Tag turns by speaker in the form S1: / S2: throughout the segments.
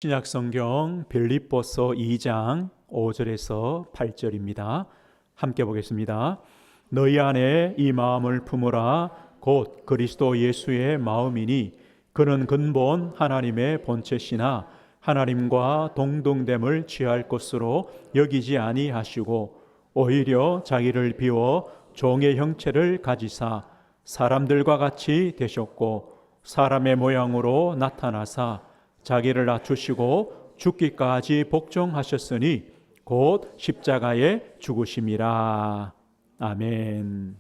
S1: 신약 성경 빌립보서 2장 5절에서 8절입니다. 함께 보겠습니다. 너희 안에 이 마음을 품으라. 곧 그리스도 예수의 마음이니 그는 근본 하나님의 본체시나 하나님과 동등됨을 취할 것으로 여기지 아니하시고 오히려 자기를 비워 종의 형체를 가지사 사람들과 같이 되셨고 사람의 모양으로 나타나사 자기를 낮추시고 죽기까지 복종하셨으니 곧 십자가에 죽으심이라. 아멘.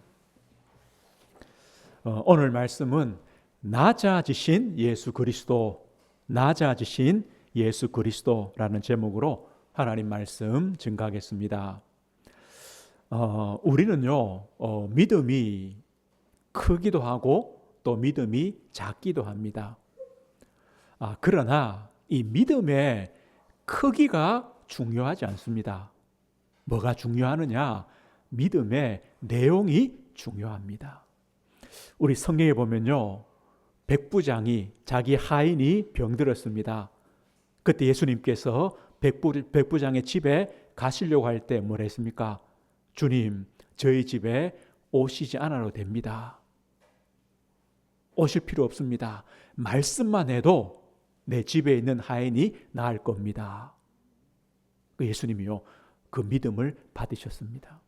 S1: 오늘 말씀은 낮아지신 예수 그리스도, 낮아지신 예수 그리스도라는 제목으로 하나님 말씀 증거하겠습니다. 우리는요, 믿음이 크기도 하고 또 믿음이 작기도 합니다. 그러나 이 믿음의 크기가 중요하지 않습니다. 뭐가 중요하느냐? 믿음의 내용이 중요합니다. 우리 성경에 보면요, 백부장이 자기 하인이 병들었습니다. 그때 예수님께서 백부장의 집에 가시려고 할 때 뭐라 했습니까? 주님, 저희 집에 오시지 않아도 됩니다. 오실 필요 없습니다. 말씀만 해도 내 집에 있는 하인이 나을 겁니다. 예수님이요, 그 믿음을 받으셨습니다.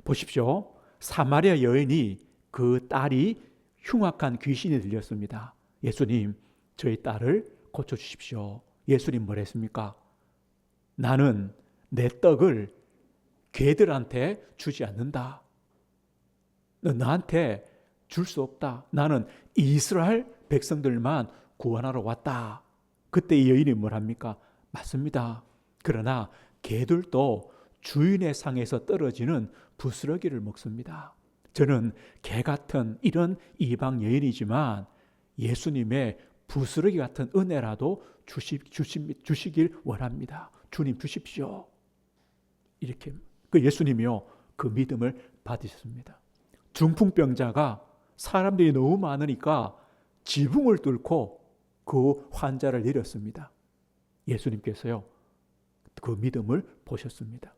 S1: 보십시오. 사마리아 여인이 그 딸이 흉악한 귀신이 들렸습니다. 예수님, 저희 딸을 고쳐주십시오. 예수님 뭐라 했습니까? 나는 내 떡을 개들한테 주지 않는다. 너 나한테 줄 수 없다. 나는 이스라엘 백성들만 구원하러 왔다. 그때 이 여인이 뭘 합니까? 맞습니다. 그러나 개들도 주인의 상에서 떨어지는 부스러기를 먹습니다. 저는 개 같은 이런 이방 여인이지만 예수님의 부스러기 같은 은혜라도 주시길 원합니다. 주님 주십시오. 이렇게 그 예수님이요, 그 믿음을 받으셨습니다. 중풍병자가 사람들이 너무 많으니까 지붕을 뚫고 그 환자를 내렸습니다. 예수님께서요, 그 믿음을 보셨습니다.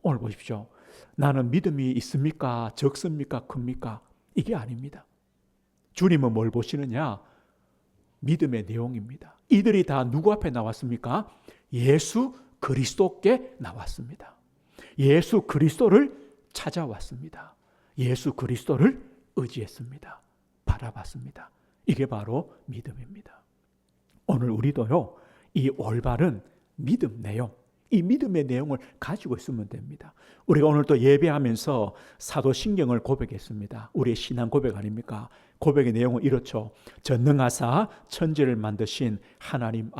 S1: 오늘 보십시오. 나는 믿음이 있습니까? 적습니까? 큽니까? 이게 아닙니다. 주님은 뭘 보시느냐? 믿음의 내용입니다. 이들이 다 누구 앞에 나왔습니까? 예수 그리스도께 나왔습니다. 예수 그리스도를 찾아왔습니다. 예수 그리스도를 의지했습니다. 바라봤습니다. 이게 바로 믿음입니다. 오늘 우리도요, 이 올바른 믿음 내용, 이 믿음의 내용을 가지고 있으면 됩니다. 우리가 오늘 또 예배하면서 사도신경을 고백했습니다. 우리의 신앙 고백 아닙니까? 고백의 내용은 이렇죠. 전능하사 천지를 만드신 하나님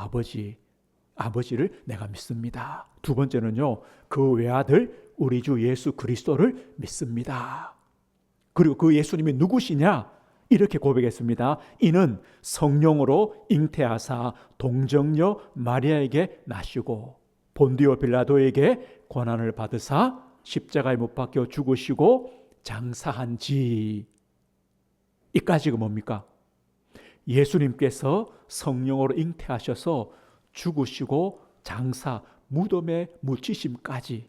S1: 아버지를 내가 믿습니다. 두 번째는요, 그 외아들 우리 주 예수 그리스도를 믿습니다. 그리고 그 예수님이 누구시냐? 이렇게 고백했습니다. 이는 성령으로 잉태하사 동정녀 마리아에게 나시고 본디오 빌라도에게 고난을 받으사 십자가에 못 박혀 죽으시고 장사한 지. 이까지가 뭡니까? 예수님께서 성령으로 잉태하셔서 죽으시고 장사, 무덤에 묻히심까지,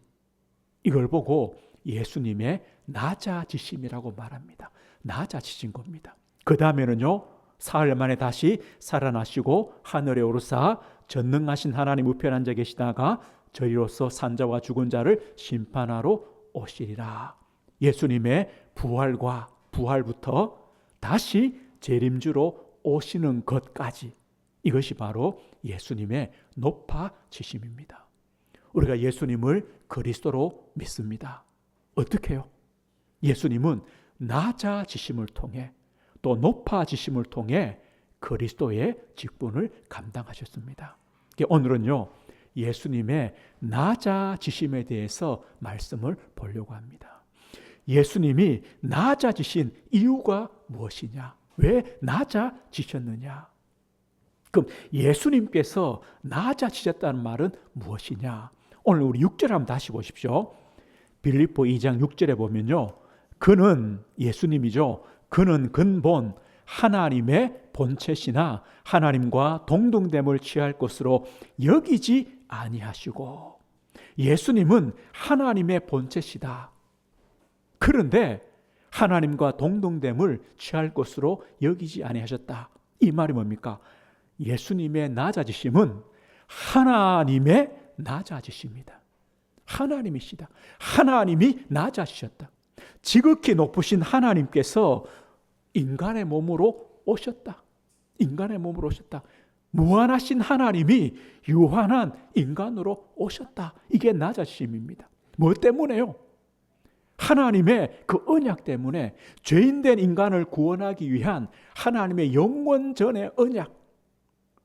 S1: 이걸 보고 예수님의 낮아지심이라고 말합니다. 낮아지신 겁니다. 그 다음에는요, 사흘 만에 다시 살아나시고 하늘에 오르사 전능하신 하나님 우편에 앉아 계시다가 저희로서 산자와 죽은 자를 심판하러 오시리라. 예수님의 부활부터 다시 재림주로 오시는 것까지, 이것이 바로 예수님의 높아지심입니다. 우리가 예수님을 그리스도로 믿습니다. 어떻게 해요? 예수님은 낮아지심을 통해 또 높아지심을 통해 그리스도의 직분을 감당하셨습니다. 오늘은요, 예수님의 낮아지심에 대해서 말씀을 보려고 합니다. 예수님이 낮아지신 이유가 무엇이냐? 왜 낮아지셨느냐? 그럼 예수님께서 낮아지셨다는 말은 무엇이냐? 오늘 우리 6절 한번 다시 보십시오. 빌립보 2장 6절에 보면요, 그는, 예수님이죠, 그는 근본 하나님의 본체시나 하나님과 동등됨을 취할 것으로 여기지 아니하시고, 예수님은 하나님의 본체시다. 그런데 하나님과 동등됨을 취할 것으로 여기지 아니하셨다. 이 말이 뭡니까? 예수님의 낮아지심은 하나님의 낮아지심이다. 하나님이시다. 하나님이 낮아지셨다. 지극히 높으신 하나님께서 인간의 몸으로 오셨다. 인간의 몸으로 오셨다. 무한하신 하나님이 유한한 인간으로 오셨다. 이게 낮아지심입니다. 뭐 때문에요? 하나님의 그 언약 때문에, 죄인된 인간을 구원하기 위한 하나님의 영원전의 언약,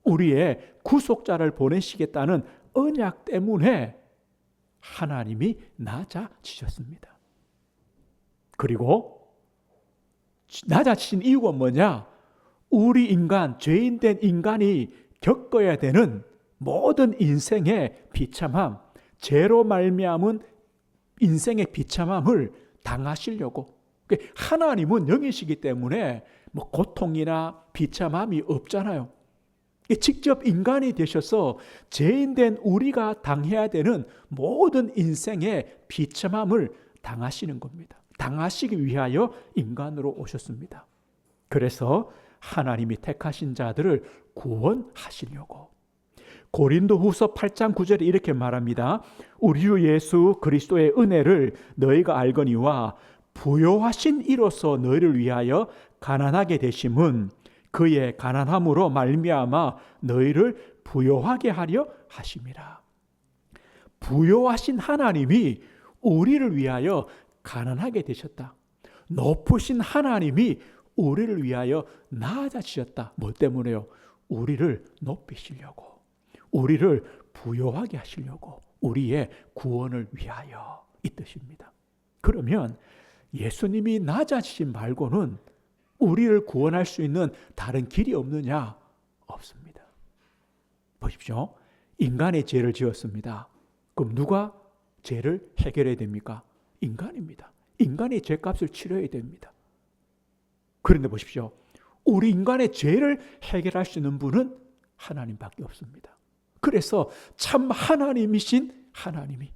S1: 우리의 구속자를 보내시겠다는 언약 때문에 하나님이 낮아지셨습니다. 그리고 낮아지신 이유가 뭐냐? 우리 인간, 죄인된 인간이 겪어야 되는 모든 인생의 비참함, 죄로 말미암은 인생의 비참함을 당하시려고. 하나님은 영이시기 때문에 뭐 고통이나 비참함이 없잖아요. 직접 인간이 되셔서 죄인된 우리가 당해야 되는 모든 인생의 비참함을 당하시는 겁니다. 당하시기 위하여 인간으로 오셨습니다. 그래서 하나님이 택하신 자들을 구원하시려고. 고린도후서 8장 9절에 이렇게 말합니다. 우리 주 예수 그리스도의 은혜를 너희가 알거니와 부요하신 이로써 너희를 위하여 가난하게 되심은 그의 가난함으로 말미암아 너희를 부요하게 하려 하심이라. 부요하신 하나님이 우리를 위하여 가난하게 되셨다. 높으신 하나님이 우리를 위하여 낮아지셨다. 뭐 때문에요? 우리를 높이시려고, 우리를 부요하게 하시려고, 우리의 구원을 위하여, 이 뜻입니다. 그러면 예수님이 낮아지신 말고는 우리를 구원할 수 있는 다른 길이 없느냐? 없습니다. 보십시오. 인간의 죄를 지었습니다. 그럼 누가 죄를 해결해야 됩니까? 인간입니다. 인간의 죄값을 치러야 됩니다. 그런데 보십시오. 우리 인간의 죄를 해결할 수 있는 분은 하나님밖에 없습니다. 그래서 참 하나님이신 하나님이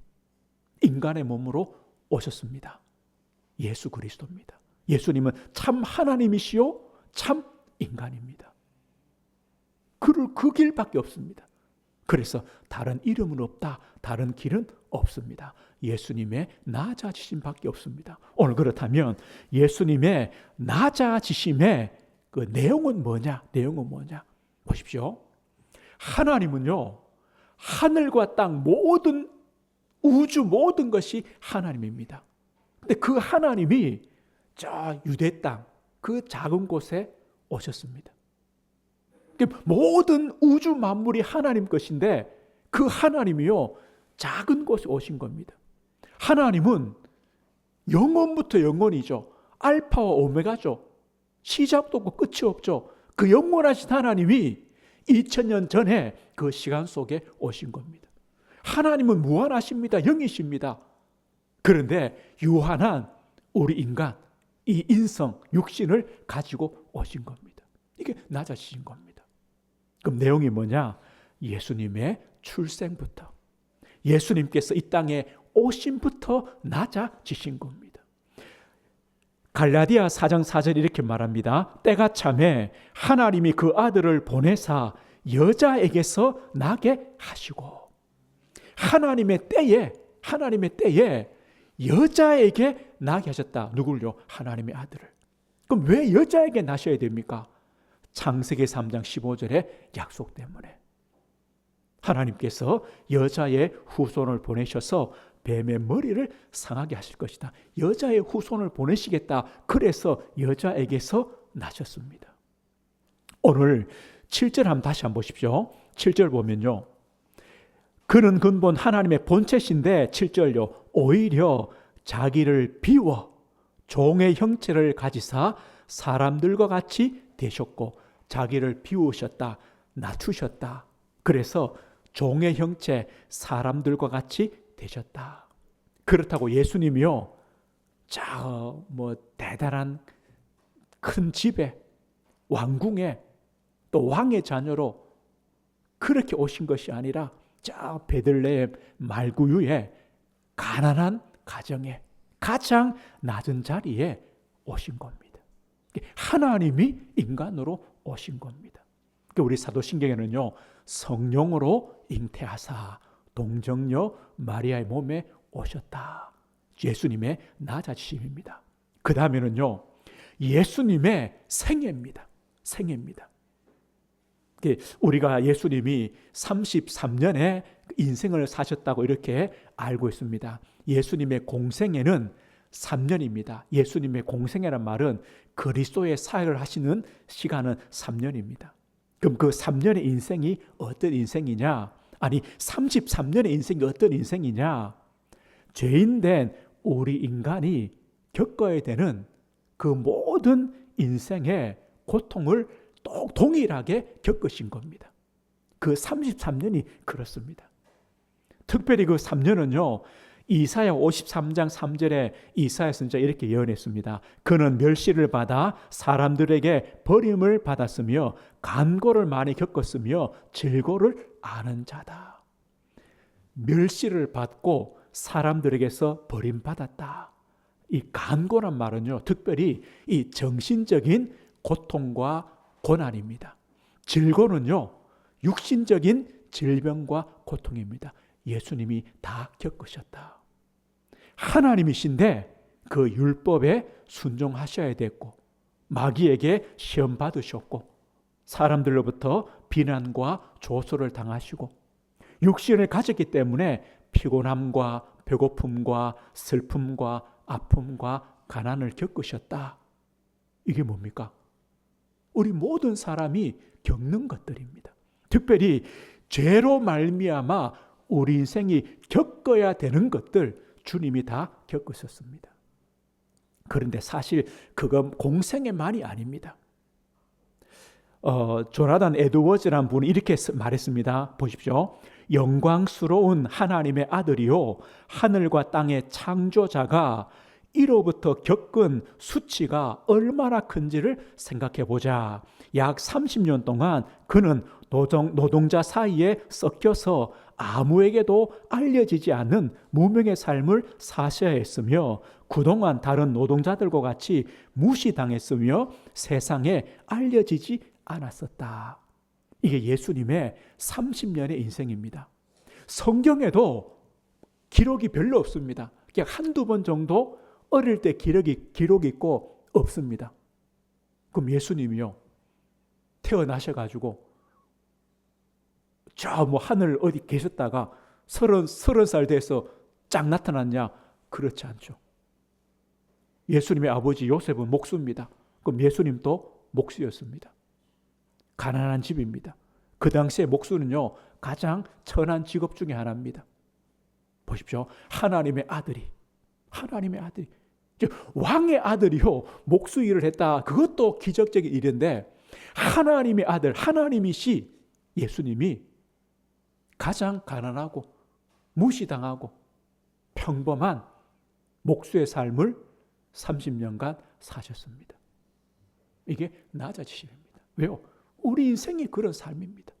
S1: 인간의 몸으로 오셨습니다. 예수 그리스도입니다. 예수님은 참 하나님이시요 참 인간입니다. 그 길밖에 없습니다. 그래서 다른 이름은 없다. 다른 길은 없습니다. 예수님의 낮아지심밖에 없습니다. 오늘 그렇다면 예수님의 낮아지심의 그 내용은 뭐냐? 내용은 뭐냐? 보십시오. 하나님은요, 하늘과 땅 모든 우주 모든 것이 하나님입니다. 근데 그 하나님이 저 유대 땅, 그 작은 곳에 오셨습니다. 모든 우주 만물이 하나님 것인데 그 하나님이요, 작은 곳에 오신 겁니다. 하나님은 영원부터 영원이죠. 알파와 오메가죠. 시작도 없고 끝이 없죠. 그 영원하신 하나님이 2000년 전에 그 시간 속에 오신 겁니다. 하나님은 무한하십니다. 영이십니다. 그런데 유한한 우리 인간, 이 인성, 육신을 가지고 오신 겁니다. 이게 낮아지신 겁니다. 그럼 내용이 뭐냐? 예수님의 출생부터, 예수님께서 이 땅에 오심부터 낮아지신 겁니다. 갈라디아 4장 4절 이렇게 말합니다. 때가 참에 하나님이 그 아들을 보내사 여자에게서 나게 하시고, 하나님의 때에 여자에게 나게 하셨다. 누굴요? 하나님의 아들을. 그럼 왜 여자에게 나셔야 됩니까? 창세기 3장 15절의 약속 때문에. 하나님께서 여자의 후손을 보내셔서 뱀의 머리를 상하게 하실 것이다. 여자의 후손을 보내시겠다. 그래서 여자에게서 나셨습니다. 오늘 7절 한번 다시 한번 보십시오. 7절 보면요, 그는 근본 하나님의 본체신데 7절요, 오히려 자기를 비워 종의 형체를 가지사 사람들과 같이 되셨고, 자기를 비우셨다, 낮추셨다. 그래서 종의 형체, 사람들과 같이 되셨다. 그렇다고 예수님이요, 대단한 큰 집에 왕궁에 또 왕의 자녀로 그렇게 오신 것이 아니라 저 베들레헴 말구유에 가난한 가정에 가장 낮은 자리에 오신 겁니다. 하나님이 인간으로 오신 겁니다. 우리 사도신경에는요, 성령으로 잉태하사 동정녀 마리아의 몸에 오셨다. 예수님의 낮아지심입니다. 그 다음에는요, 예수님의 생애입니다. 생애입니다. 우리가 예수님이 33년의 인생을 사셨다고 이렇게 알고 있습니다. 예수님의 공생애는 3년입니다. 예수님의 공생애란 말은 그리스도의 사역을 하시는 시간은 3년입니다. 그럼 그 3년의 인생이 어떤 인생이냐? 아니, 33년의 인생이 어떤 인생이냐? 죄인된 우리 인간이 겪어야 되는 그 모든 인생의 고통을 동일하게 겪으신 겁니다. 그 33년이 그렇습니다. 특별히 그 3년은요, 이사야 53장 3절에 이사야 선지자 이렇게 예언했습니다. 그는 멸시를 받아 사람들에게 버림을 받았으며 간고를 많이 겪었으며 질고를 아는 자다. 멸시를 받고 사람들에게서 버림받았다. 이 간고란 말은요, 특별히 이 정신적인 고통과 고난입니다. 질고는요, 육신적인 질병과 고통입니다. 예수님이 다 겪으셨다. 하나님이신데 그 율법에 순종하셔야 됐고, 마귀에게 시험 받으셨고, 사람들로부터 비난과 조소를 당하시고, 육신을 가졌기 때문에 피곤함과 배고픔과 슬픔과 아픔과 가난을 겪으셨다. 이게 뭡니까? 우리 모든 사람이 겪는 것들입니다. 특별히 죄로 말미암아 우리 인생이 겪어야 되는 것들 주님이 다 겪으셨습니다. 그런데 사실 그건 공생애만이 아닙니다. 조나단 에드워즈라는 분이 이렇게 말했습니다. 보십시오. 영광스러운 하나님의 아들이요, 하늘과 땅의 창조자가 이로부터 겪은 수치가 얼마나 큰지를 생각해 보자. 약 30년 동안 그는 노동자 사이에 섞여서 아무에게도 알려지지 않는 무명의 삶을 사셔야 했으며, 그동안 다른 노동자들과 같이 무시당했으며 세상에 알려지지 않았었다. 이게 예수님의 30년의 인생입니다. 성경에도 기록이 별로 없습니다. 그냥 한두 번 정도 어릴 때 기록이 있고 없습니다. 그럼 예수님이요, 태어나셔가지고 저 하늘 어디 계셨다가 30살 돼서 쫙 나타났냐? 그렇지 않죠. 예수님의 아버지 요셉은 목수입니다. 그럼 예수님도 목수였습니다. 가난한 집입니다. 그 당시에 목수는요, 가장 천한 직업 중에 하나입니다. 보십시오. 하나님의 아들이 왕의 아들이요, 목수 일을 했다. 그것도 기적적인 일인데, 하나님의 아들, 하나님이시 예수님이 가장 가난하고 무시당하고 평범한 목수의 삶을 30년간 사셨습니다. 이게 낮아지심입니다. 왜요? 우리 인생이 그런 삶입니다.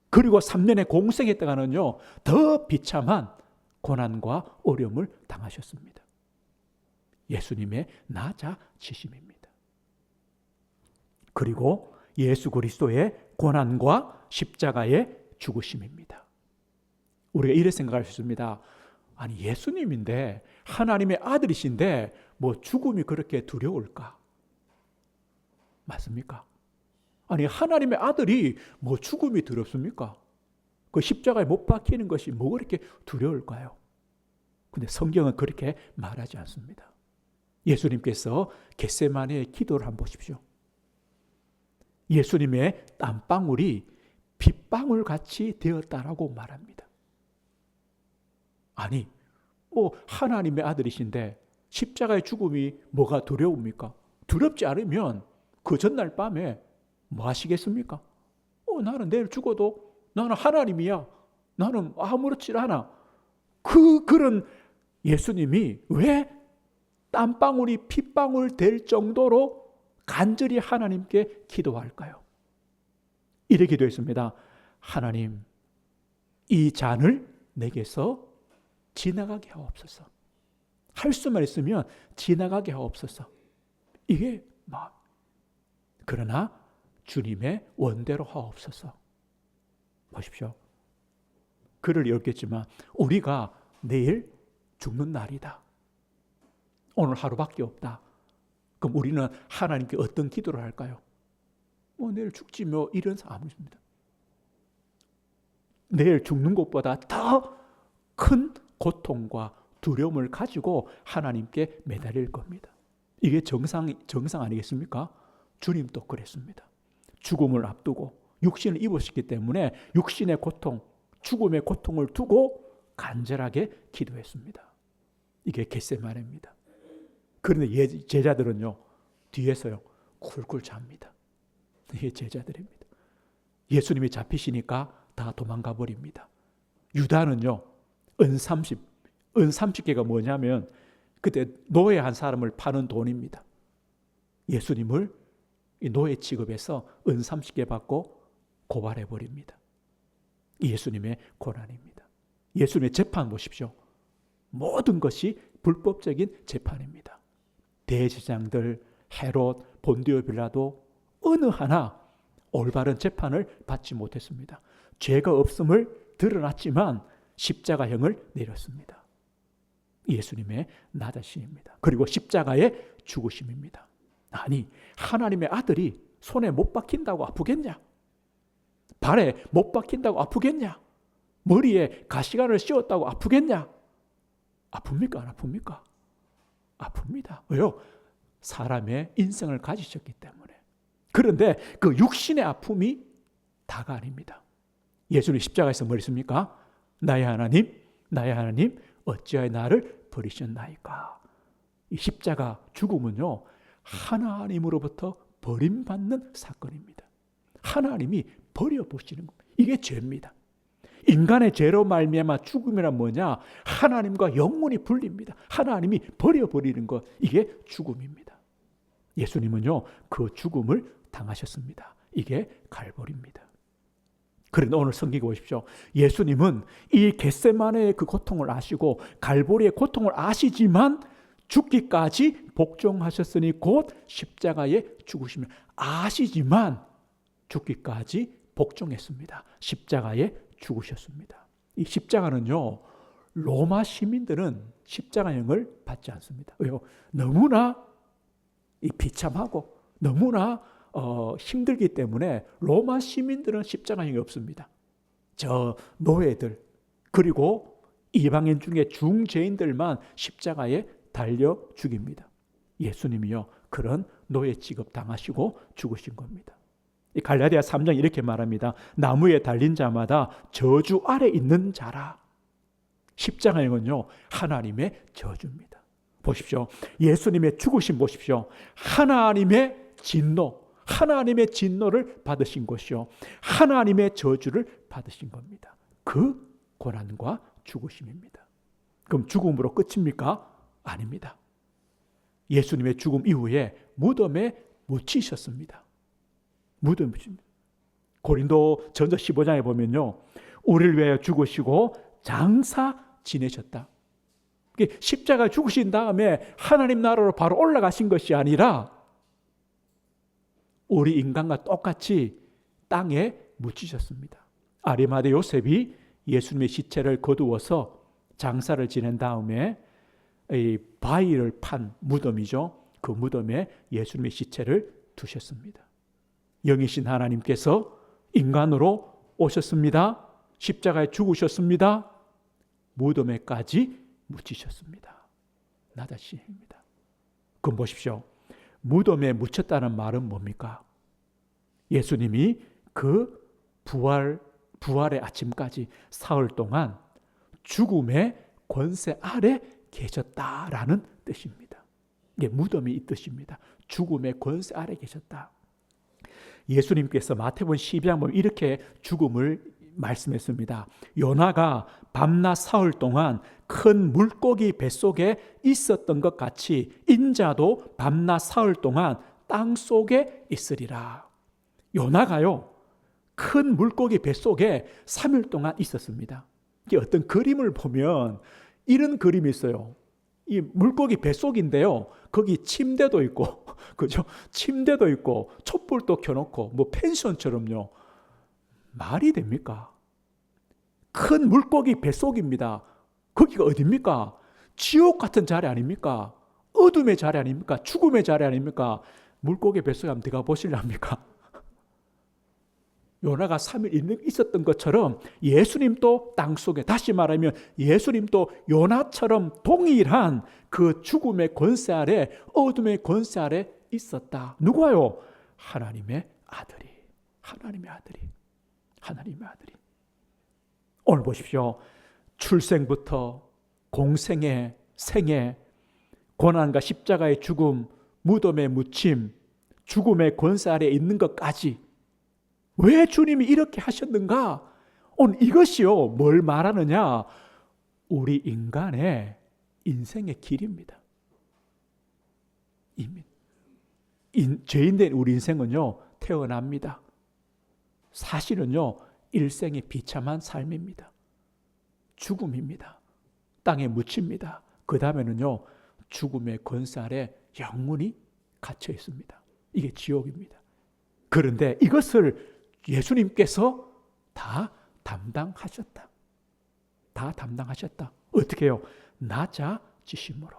S1: 그리고 3년의 공생했다가는요, 더 비참한 고난과 어려움을 당하셨습니다. 예수님의 낮아지심입니다. 그리고 예수 그리스도의 고난과 십자가의 죽으심입니다. 우리가 이렇게 생각할 수 있습니다. 아니, 예수님인데, 하나님의 아들이신데 뭐 죽음이 그렇게 두려울까? 맞습니까? 아니, 하나님의 아들이 뭐 죽음이 두렵습니까? 그 십자가에 못 박히는 것이 뭐 그렇게 두려울까요? 근데 성경은 그렇게 말하지 않습니다. 예수님께서 겟세마네의 기도를 한번 보십시오. 예수님의 땀방울이 빗방울 같이 되었다라고 말합니다. 아니, 뭐 하나님의 아들이신데 십자가의 죽음이 뭐가 두려웁니까? 두렵지 않으면 그 전날 밤에 뭐 하시겠습니까? 나는 내일 죽어도 나는 하나님이야. 나는 아무렇지 않아. 그런 예수님이 왜 땀방울이 핏방울 될 정도로 간절히 하나님께 기도할까요? 이렇게 기도했습니다. 하나님, 이 잔을 내게서 지나가게 하옵소서. 할 수만 있으면 지나가게 하옵소서. 이게 마음. 그러나 주님의 원대로 하옵소서. 보십시오. 글을 읽겠지만 우리가 내일 죽는 날이다. 오늘 하루밖에 없다. 그럼 우리는 하나님께 어떤 기도를 할까요? 내일 죽지 뭐 이런 사람이 있습니다. 내일 죽는 것보다 더 큰 고통과 두려움을 가지고 하나님께 매달릴 겁니다. 이게 정상 아니겠습니까? 주님도 그랬습니다. 죽음을 앞두고 육신을 입으셨기 때문에 육신의 고통, 죽음의 고통을 두고 간절하게 기도했습니다. 이게 겟세마네입니다. 그런데 제자들은요, 뒤에서요 쿨쿨 잡니다. 이게 제자들입니다. 예수님이 잡히시니까 다 도망가 버립니다. 유다는요, 은 30개가 뭐냐면 그때 노예 한 사람을 파는 돈입니다. 예수님을 이 노예 취급해서 은 30개 받고 고발해 버립니다. 예수님의 고난입니다. 예수님의 재판 보십시오. 모든 것이 불법적인 재판입니다. 대제사장들, 헤롯, 본디오 빌라도 어느 하나 올바른 재판을 받지 못했습니다. 죄가 없음을 드러났지만 십자가형을 내렸습니다. 예수님의 나다심입니다. 그리고 십자가의 죽으심입니다. 아니, 하나님의 아들이 손에 못 박힌다고 아프겠냐? 발에 못 박힌다고 아프겠냐? 머리에 가시관을 씌웠다고 아프겠냐? 아픕니까? 안 아픕니까? 아픕니다. 왜요? 사람의 인생을 가지셨기 때문에. 그런데 그 육신의 아픔이 다가 아닙니다. 예수님 십자가에서 뭐 했습니까? 나의 하나님, 나의 하나님, 어찌하여 나를 버리셨나이까? 이 십자가 죽음은요, 하나님으로부터 버림받는 사건입니다. 하나님이 버려보시는 겁니다. 이게 죄입니다. 인간의 죄로 말미암아 죽음이란 뭐냐? 하나님과 영원히 분립니다. 하나님이 버려버리는 것, 이게 죽음입니다. 예수님은요, 그 죽음을 당하셨습니다. 이게 갈보리입니다. 그런데 오늘 성경에 보십시오. 예수님은 이 겟세마네의 그 고통을 아시고 갈보리의 고통을 아시지만 죽기까지 복종하셨으니 곧 십자가에 죽으시면 아시지만 죽기까지 복종했습니다. 십자가에 죽으셨습니다. 이 십자가는요, 로마 시민들은 십자가형을 받지 않습니다. 왜요? 너무나 비참하고 너무나 힘들기 때문에 로마 시민들은 십자가형이 없습니다. 저 노예들 그리고 이방인 중에 중죄인들만 십자가에 달려 죽입니다. 예수님이요, 그런 노예 취급 당하시고 죽으신 겁니다. 이 갈라디아 3장 이렇게 말합니다. 나무에 달린 자마다 저주 아래 있는 자라. 십자가형은요, 하나님의 저주입니다. 보십시오. 예수님의 죽으심 보십시오. 하나님의 진노, 하나님의 진노를 받으신 것이요, 하나님의 저주를 받으신 겁니다. 그 고난과 죽으심입니다. 그럼 죽음으로 끝입니까? 아닙니다. 예수님의 죽음 이후에 무덤에 묻히셨습니다. 무덤에 묻힙니다. 고린도 전서 15장에 보면요, 우리를 위하여 죽으시고 장사 지내셨다. 십자가 죽으신 다음에 하나님 나라로 바로 올라가신 것이 아니라 우리 인간과 똑같이 땅에 묻히셨습니다. 아리마대 요셉이 예수님의 시체를 거두어서 장사를 지낸 다음에 이 바위를 판 무덤이죠. 그 무덤에 예수님의 시체를 두셨습니다. 영이신 하나님께서 인간으로 오셨습니다. 십자가에 죽으셨습니다. 무덤에까지 묻히셨습니다. 나다시입니다. 그럼 보십시오. 무덤에 묻혔다는 말은 뭡니까? 예수님이 그 부활의 아침까지 사흘 동안 죽음의 권세 아래 계셨다라는 뜻입니다. 이게 무덤이 이 뜻입니다. 죽음의 권세 아래 계셨다. 예수님께서 마태복음 12장 보면 이렇게 죽음을 말씀했습니다. 요나가 밤낮 사흘 동안 큰 물고기 뱃속에 있었던 것 같이 인자도 밤낮 사흘 동안 땅 속에 있으리라. 요나가요, 큰 물고기 뱃속에 3일 동안 있었습니다. 이게 어떤 그림을 보면 이런 그림이 있어요. 이 물고기 뱃속인데요, 거기 침대도 있고, 그죠? 침대도 있고, 촛불도 켜놓고, 뭐 펜션처럼요. 말이 됩니까? 큰 물고기 뱃속입니다. 거기가 어딥니까? 지옥 같은 자리 아닙니까? 어둠의 자리 아닙니까? 죽음의 자리 아닙니까? 물고기 뱃속에 한번 들어가 보실랍니까? 요나가 3일 있었던 것처럼 예수님도 땅속에, 다시 말하면 예수님도 요나처럼 동일한 그 죽음의 권세 아래, 어둠의 권세 아래 있었다. 누가요? 하나님의 아들이. 하나님의 아들이. 하나님의 아들이. 오늘 보십시오. 출생부터 공생애, 생애, 고난과 십자가의 죽음, 무덤의 묻힘, 죽음의 권세 아래 있는 것까지 왜 주님이 이렇게 하셨는가? 오늘 이것이요, 뭘 말하느냐? 우리 인간의 인생의 길입니다. 죄인된 우리 인생은요, 태어납니다. 사실은요, 일생이 비참한 삶입니다. 죽음입니다. 땅에 묻힙니다. 그 다음에는요, 죽음의 권세 아래 영원히 갇혀 있습니다. 이게 지옥입니다. 그런데 이것을 예수님께서 다 담당하셨다. 다 담당하셨다. 어떻게 해요? 낮아지심으로.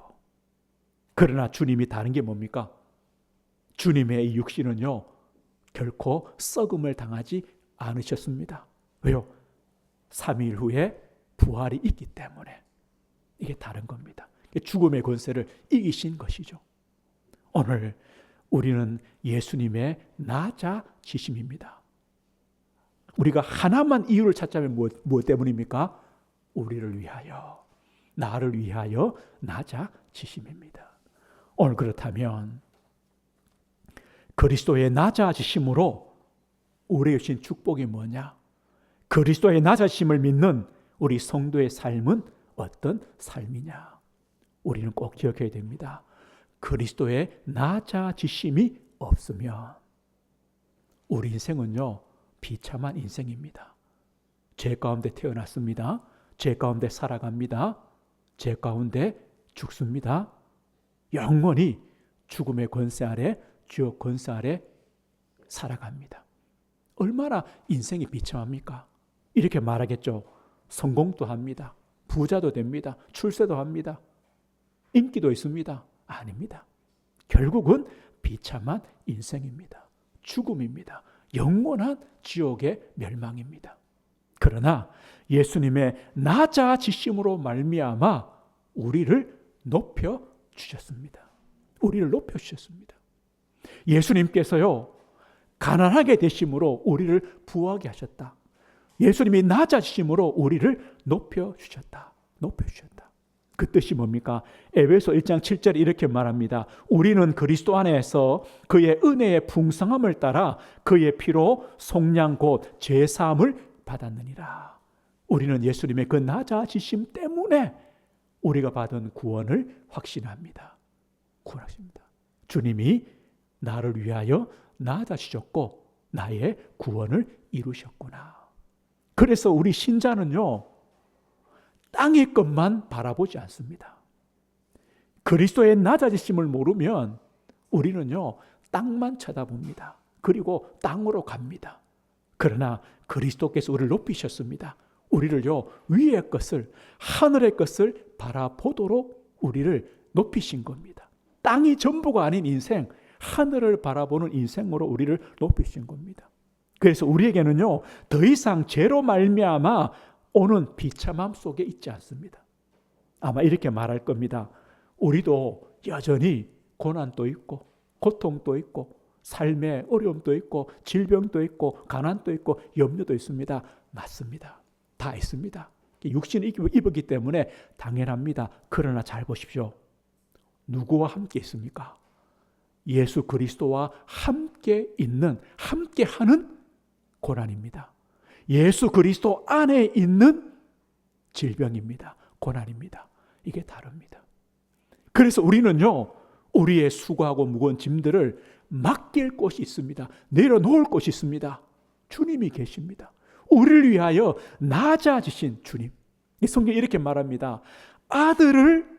S1: 그러나 주님이 다른 게 뭡니까? 주님의 이 육신은요, 결코 썩음을 당하지 않으셨습니다. 왜요? 3일 후에 부활이 있기 때문에. 이게 다른 겁니다. 죽음의 권세를 이기신 것이죠. 오늘 우리는 예수님의 낮아지심입니다. 우리가 하나만 이유를 찾자면 무엇 때문입니까? 우리를 위하여, 나를 위하여 낮아지심입니다. 오늘 그렇다면 그리스도의 낮아지심으로 우리에게 주신 축복이 뭐냐? 그리스도의 낮아지심을 믿는 우리 성도의 삶은 어떤 삶이냐? 우리는 꼭 기억해야 됩니다. 그리스도의 낮아지심이 없으면 우리 인생은요, 비참한 인생입니다. 죄 가운데 태어났습니다. 죄 가운데 살아갑니다. 죄 가운데 죽습니다. 영원히 죽음의 권세 아래, 지옥 권세 아래 살아갑니다. 얼마나 인생이 비참합니까? 이렇게 말하겠죠. 성공도 합니다. 부자도 됩니다. 출세도 합니다. 인기도 있습니다. 아닙니다. 결국은 비참한 인생입니다. 죽음입니다. 영원한 지옥의 멸망입니다. 그러나 예수님의 낮아지심으로 말미암아 우리를 높여 주셨습니다. 우리를 높여 주셨습니다. 예수님께서요, 가난하게 되심으로 우리를 부하게 하셨다. 예수님이 낮아지심으로 우리를 높여 주셨다. 높여 주셨다. 그 뜻이 뭡니까? 에베소 1장 7절에 이렇게 말합니다. 우리는 그리스도 안에서 그의 은혜의 풍성함을 따라 그의 피로 속량 곧 죄사함을 받았느니라. 우리는 예수님의 그 낮아지심 때문에 우리가 받은 구원을 확신합니다. 구원하십니다. 주님이 나를 위하여 낮아지셨고 나의 구원을 이루셨구나. 그래서 우리 신자는요, 땅의 것만 바라보지 않습니다. 그리스도의 낮아지심을 모르면 우리는요, 땅만 쳐다봅니다. 그리고 땅으로 갑니다. 그러나 그리스도께서 우리를 높이셨습니다. 우리를요, 위의 것을, 하늘의 것을 바라보도록 우리를 높이신 겁니다. 땅이 전부가 아닌 인생, 하늘을 바라보는 인생으로 우리를 높이신 겁니다. 그래서 우리에게는요, 더 이상 죄로 말미암아 오는 비참함 속에 있지 않습니다. 아마 이렇게 말할 겁니다. 우리도 여전히 고난도 있고 고통도 있고 삶의 어려움도 있고 질병도 있고 가난도 있고 염려도 있습니다. 맞습니다. 다 있습니다. 육신을 입었기 때문에 당연합니다. 그러나 잘 보십시오. 누구와 함께 있습니까? 예수 그리스도와 함께 있는, 함께하는 고난입니다. 예수 그리스도 안에 있는 질병입니다. 고난입니다. 이게 다릅니다. 그래서 우리는요, 우리의 수고하고 무거운 짐들을 맡길 곳이 있습니다. 내려놓을 곳이 있습니다. 주님이 계십니다. 우리를 위하여 낮아지신 주님. 성경이 이렇게 말합니다.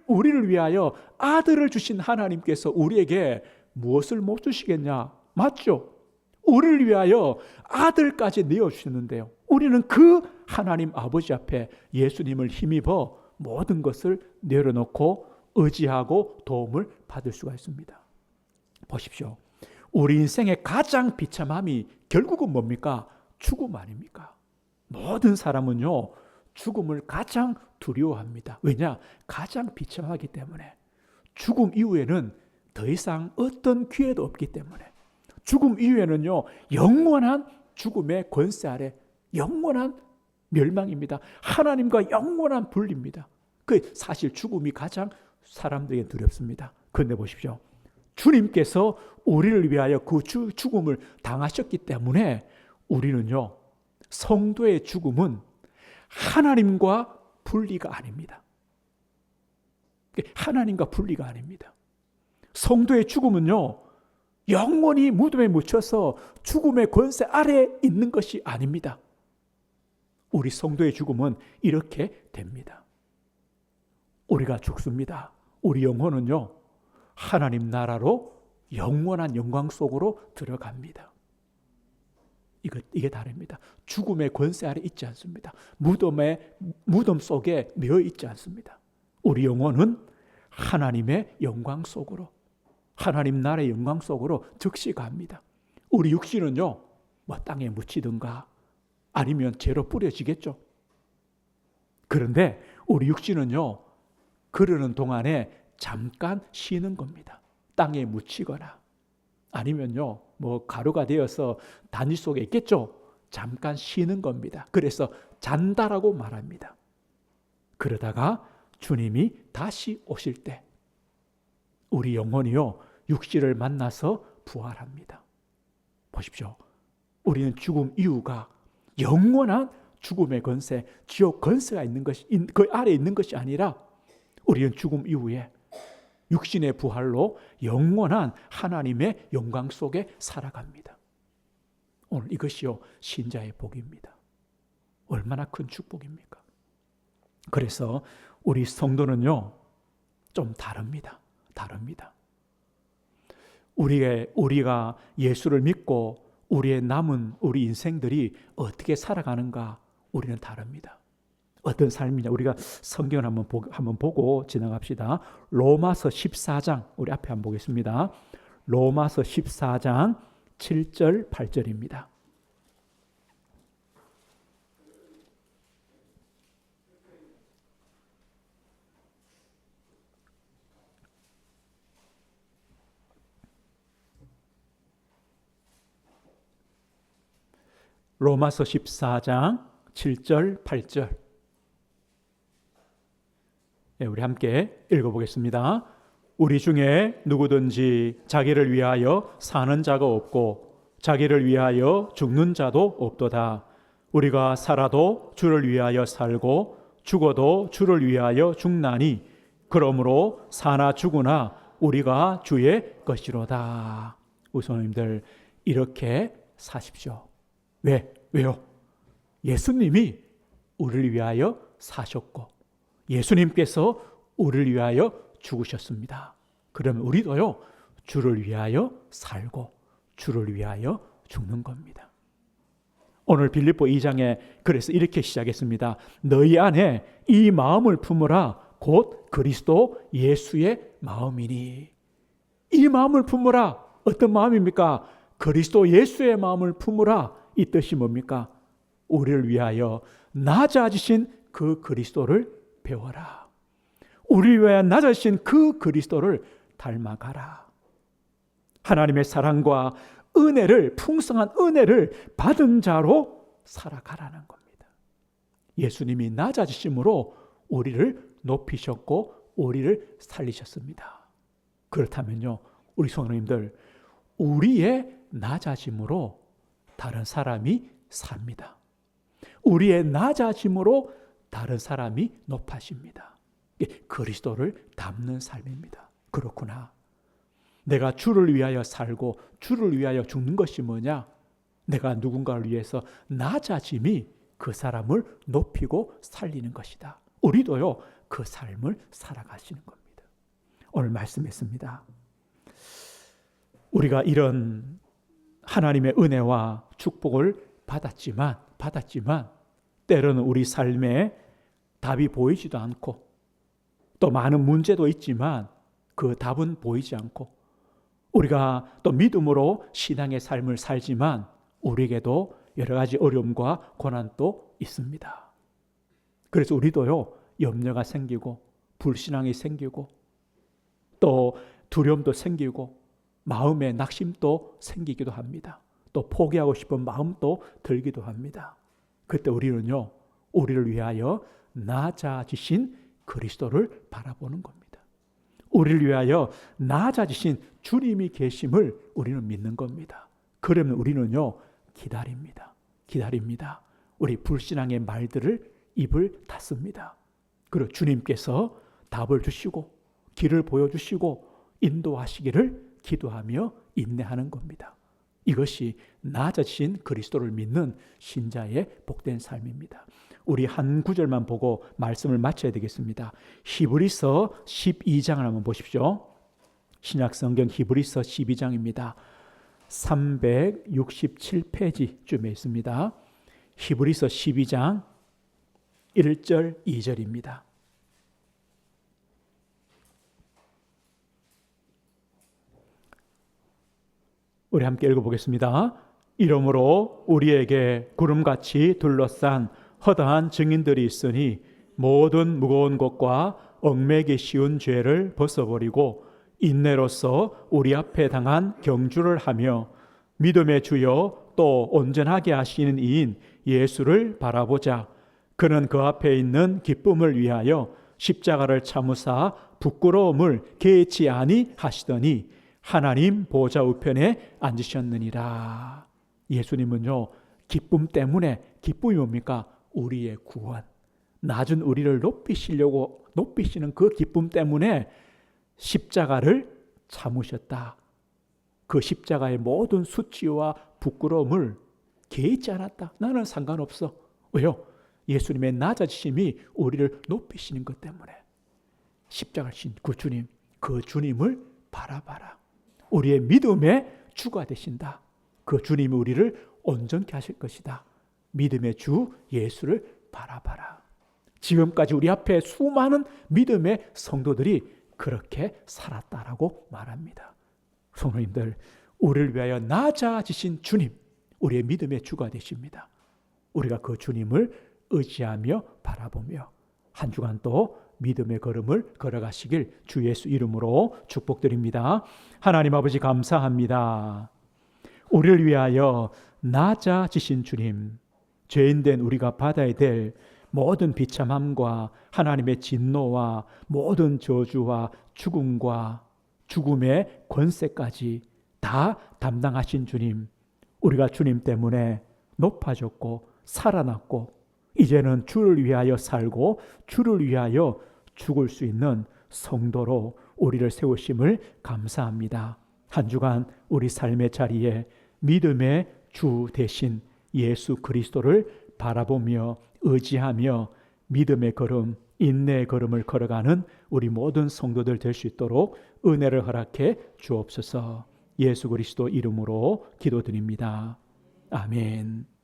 S1: 우리를 위하여 아들을 주신 하나님께서 우리에게 무엇을 못 주시겠냐? 맞죠? 우리를 위하여 아들까지 내어주셨는데요. 우리는 그 하나님 아버지 앞에 예수님을 힘입어 모든 것을 내려놓고 의지하고 도움을 받을 수가 있습니다. 보십시오. 우리 인생의 가장 비참함이 결국은 뭡니까? 죽음 아닙니까? 모든 사람은요, 죽음을 가장 두려워합니다. 왜냐? 가장 비참하기 때문에. 죽음 이후에는 더 이상 어떤 기회도 없기 때문에. 죽음 이후에는요, 영원한 죽음의 권세 아래 영원한 멸망입니다. 하나님과 영원한 분리입니다. 그 사실 죽음이 가장 사람들에게 두렵습니다. 그런데 보십시오. 주님께서 우리를 위하여 그 죽음을 당하셨기 때문에 우리는요, 성도의 죽음은 하나님과 분리가 아닙니다. 하나님과 분리가 아닙니다. 성도의 죽음은요, 영원히 무덤에 묻혀서 죽음의 권세 아래에 있는 것이 아닙니다. 우리 성도의 죽음은 이렇게 됩니다. 우리가 죽습니다. 우리 영혼은요, 하나님 나라로 영원한 영광 속으로 들어갑니다. 이게 다릅니다. 죽음의 권세 아래 있지 않습니다. 무덤 속에 매여 있지 않습니다. 우리 영혼은 하나님의 영광 속으로, 하나님 나라의 영광 속으로 즉시 갑니다. 우리 육신은요, 뭐 땅에 묻히든가 아니면 죄로 뿌려지겠죠. 그런데 우리 육신은요, 그러는 동안에 잠깐 쉬는 겁니다. 땅에 묻히거나 아니면요, 뭐 가루가 되어서 단지 속에 있겠죠. 잠깐 쉬는 겁니다. 그래서 잔다라고 말합니다. 그러다가 주님이 다시 오실 때 우리 영혼이요, 육신을 만나서 부활합니다. 보십시오. 우리는 죽음 이후가 영원한 죽음의 권세, 지옥 권세가 있는 것이, 그 아래에 있는 것이 아니라 우리는 죽음 이후에 육신의 부활로 영원한 하나님의 영광 속에 살아갑니다. 오늘 이것이요, 신자의 복입니다. 얼마나 큰 축복입니까? 그래서 우리 성도는요, 좀 다릅니다. 우리가 예수를 믿고 우리의 남은 우리 인생들이 어떻게 살아가는가, 우리는 다릅니다. 어떤 삶이냐, 우리가 성경을 한번 보고 지나갑시다. 로마서 14장, 우리 앞에 한번 보겠습니다. 로마서 14장 7절 8절입니다. 로마서 14장 7절 8절. 네, 우리 함께 읽어보겠습니다. 우리 중에 누구든지 자기를 위하여 사는 자가 없고 자기를 위하여 죽는 자도 없도다. 우리가 살아도 주를 위하여 살고 죽어도 주를 위하여 죽나니 그러므로 사나 죽으나 우리가 주의 것이로다. 우선님들, 이렇게 사십시오. 왜요? 예수님이 우리를 위하여 사셨고 예수님께서 우리를 위하여 죽으셨습니다. 그러면 우리도요, 주를 위하여 살고 주를 위하여 죽는 겁니다. 오늘 빌립보 2장에 그래서 이렇게 시작했습니다. 너희 안에 이 마음을 품으라. 곧 그리스도 예수의 마음이니. 이 마음을 품으라. 어떤 마음입니까? 그리스도 예수의 마음을 품으라. 이 뜻이 뭡니까? 우리를 위하여 낮아지신 그 그리스도를 배워라. 우리를 위하여 낮아지신 그 그리스도를 닮아가라. 하나님의 사랑과 은혜를, 풍성한 은혜를 받은 자로 살아가라는 겁니다. 예수님이 낮아지심으로 우리를 높이셨고 우리를 살리셨습니다. 그렇다면요, 우리 성도님들, 우리의 낮아짐으로 다른 사람이 삽니다. 우리의 낮아짐으로 다른 사람이 높아집니다. 그리스도를 닮는 삶입니다. 그렇구나. 내가 주를 위하여 살고 주를 위하여 죽는 것이 뭐냐? 내가 누군가를 위해서 낮아짐이 그 사람을 높이고 살리는 것이다. 우리도요, 그 삶을 살아가시는 겁니다. 오늘 말씀했습니다. 우리가 이런 하나님의 은혜와 축복을 받았지만 때로는 우리 삶에 답이 보이지도 않고 또 많은 문제도 있지만 그 답은 보이지 않고 우리가 또 믿음으로 신앙의 삶을 살지만 우리에게도 여러 가지 어려움과 고난도 있습니다. 그래서 우리도요, 염려가 생기고 불신앙이 생기고 또 두려움도 생기고 마음의 낙심도 생기기도 합니다. 또 포기하고 싶은 마음도 들기도 합니다. 그때 우리는요, 우리를 위하여 낮아지신 그리스도를 바라보는 겁니다. 우리를 위하여 낮아지신 주님이 계심을 우리는 믿는 겁니다. 그러면 우리는요, 기다립니다. 우리 불신앙의 말들을 입을 닫습니다. 그리고 주님께서 답을 주시고 길을 보여주시고 인도하시기를 기도하며 인내하는 겁니다. 이것이 낮아지신 그리스도를 믿는 신자의 복된 삶입니다. 우리 한 구절만 보고 말씀을 마쳐야 되겠습니다. 히브리서 12장을 한번 보십시오. 신약성경 히브리서 12장입니다. 367페이지쯤에 있습니다. 히브리서 12장 1절 2절입니다. 우리 함께 읽어보겠습니다. 이러므로 우리에게 구름같이 둘러싼 허다한 증인들이 있으니 모든 무거운 것과 얽매기 쉬운 죄를 벗어버리고 인내로서 우리 앞에 당한 경주를 하며 믿음의 주여 또 온전하게 하시는 이인 예수를 바라보자. 그는 그 앞에 있는 기쁨을 위하여 십자가를 참으사 부끄러움을 개의치 아니하시더니 하나님 보좌 우편에 앉으셨느니라. 예수님은요, 기쁨 때문에, 기쁨이 뭡니까? 우리의 구원, 낮은 우리를 높이시는 그 기쁨 때문에 십자가를 참으셨다. 그 십자가의 모든 수치와 부끄러움을 개의치 않았다. 나는 상관없어. 왜요? 예수님의 낮아지심이 우리를 높이시는 것 때문에. 십자가를 신 그 주님, 그 주님을 바라봐라. 우리의 믿음의 주가 되신다. 그 주님이 우리를 온전케 하실 것이다. 믿음의 주 예수를 바라봐라. 지금까지 우리 앞에 수많은 믿음의 성도들이 그렇게 살았다라고 말합니다. 성도님들, 우리를 위하여 낮아지신 주님, 우리의 믿음의 주가 되십니다. 우리가 그 주님을 의지하며 바라보며 한 주간 또 믿음의 걸음을 걸어가시길 주 예수 이름으로 축복드립니다. 하나님 아버지 감사합니다. 우리를 위하여 낮아지신 주님, 죄인된 우리가 받아야 될 모든 비참함과 하나님의 진노와 모든 저주와 죽음과 죽음의 권세까지 다 담당하신 주님, 우리가 주님 때문에 높아졌고 살아났고 이제는 주를 위하여 살고 주를 위하여 죽을 수 있는 성도로 우리를 세우심을 감사합니다. 한 주간 우리 삶의 자리에 믿음의 주 대신 예수 그리스도를 바라보며 의지하며 믿음의 걸음, 인내의 걸음을 걸어가는 우리 모든 성도들 될 수 있도록 은혜를 허락해 주옵소서. 예수 그리스도 이름으로 기도드립니다. 아멘.